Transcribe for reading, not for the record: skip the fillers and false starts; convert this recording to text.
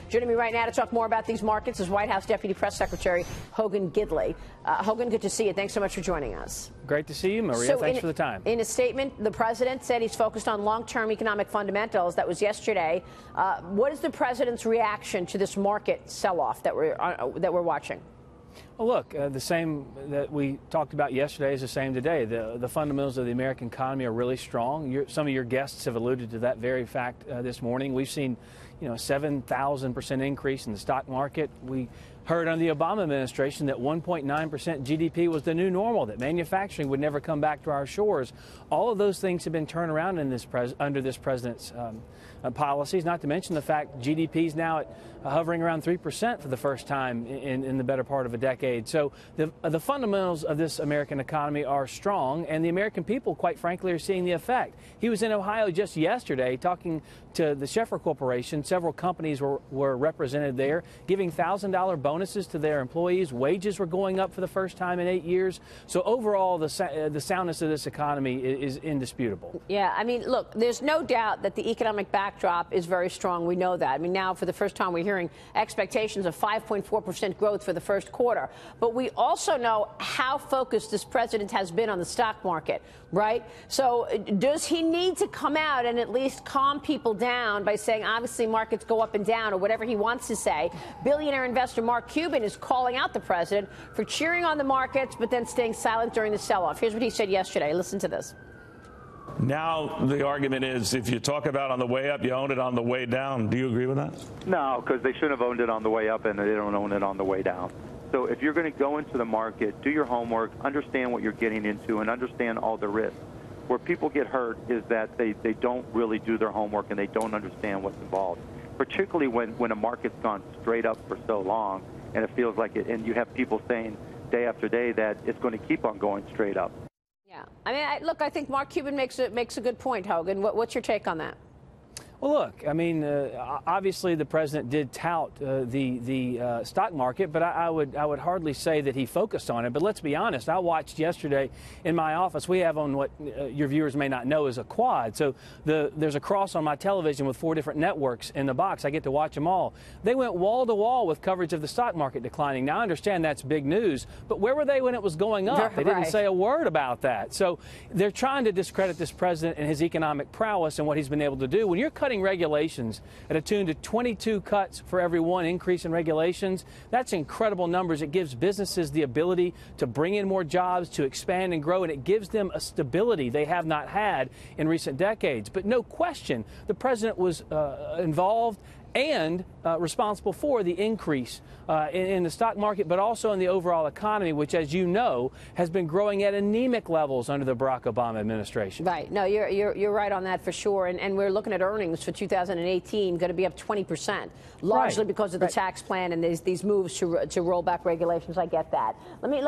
Joining me right now to talk more about these markets is White House Deputy Press Secretary Hogan Gidley. Hogan, good to see you. Thanks so much for joining us. Great to see you, Maria. Thanks for the time. In a statement, the president said he's focused on long-term economic fundamentals. That was yesterday. What is the president's reaction to this market sell-off that we're watching? Well, look, the same that we talked about yesterday is the same today. The fundamentals of the American economy are really strong. Some of your guests have alluded to that very fact this morning. We've seen, a 7,000% increase in the stock market. We heard under the Obama administration that 1.9% GDP was the new normal, that manufacturing would never come back to our shores. All of those things have been turned around in under this president's policies, not to mention the fact GDP is now hovering around 3% for the first time in the better part of a decade. So the fundamentals of this American economy are strong, and the American people, quite frankly, are seeing the effect. He was in Ohio just yesterday talking to the Schaeffer Corporation. Several companies were represented there, giving $1,000 bonuses to their employees. Wages were going up for the first time in 8 years. So overall, the soundness of this economy is indisputable. Yeah, I mean, look, there's no doubt that the economic backdrop is very strong. We know that. I mean, now for the first time we're hearing expectations of 5.4% growth for the first quarter. But we also know how focused this president has been on the stock market, right? So does he need to come out and at least calm people down by saying, obviously, markets go up and down, or whatever he wants to say? Billionaire investor Mark Cuban is calling out the president for cheering on the markets but then staying silent during the sell-off. Here's what he said yesterday. Listen to this. Now the argument is, if you talk about on the way up, you own it on the way down. Do you agree with that? No, because they shouldn't have owned it on the way up, and they don't own it on the way down. So if you're going to go into the market, do your homework, understand what you're getting into, and understand all the risks. Where people get hurt is that they don't really do their homework and they don't understand what's involved, particularly when a market's gone straight up for so long, and it feels like it, and you have people saying day after day that it's going to keep on going straight up. Yeah, I mean, look, I think Mark Cuban makes a good point, Hogan. What's your take on that? Well, look, I mean, obviously the president did tout the stock market, but I would hardly say that he focused on it. But let's be honest, I watched yesterday in my office. We have on what your viewers may not know is a quad. So there's a cross on my television with 4 different networks in the box. I get to watch them all. They went wall to wall with coverage of the stock market declining. Now, I understand that's big news, but where were they when it was going up? They didn't say a word about that. So they're trying to discredit this president and his economic prowess and what he's been able to do. When you're cutting regulations at a tune to 22 cuts for every 1 increase in regulations, that's incredible numbers. It gives businesses the ability to bring in more jobs, to expand and grow, and it gives them a stability they have not had in recent decades. But no question, the president was involved and responsible for the increase in the stock market, but also in the overall economy, which, as you know, has been growing at anemic levels under the Barack Obama administration. Right. No, you're right on that for sure. And we're looking at earnings for 2018 going to be up 20%, largely because of the tax plan and these moves to roll back regulations. I get that.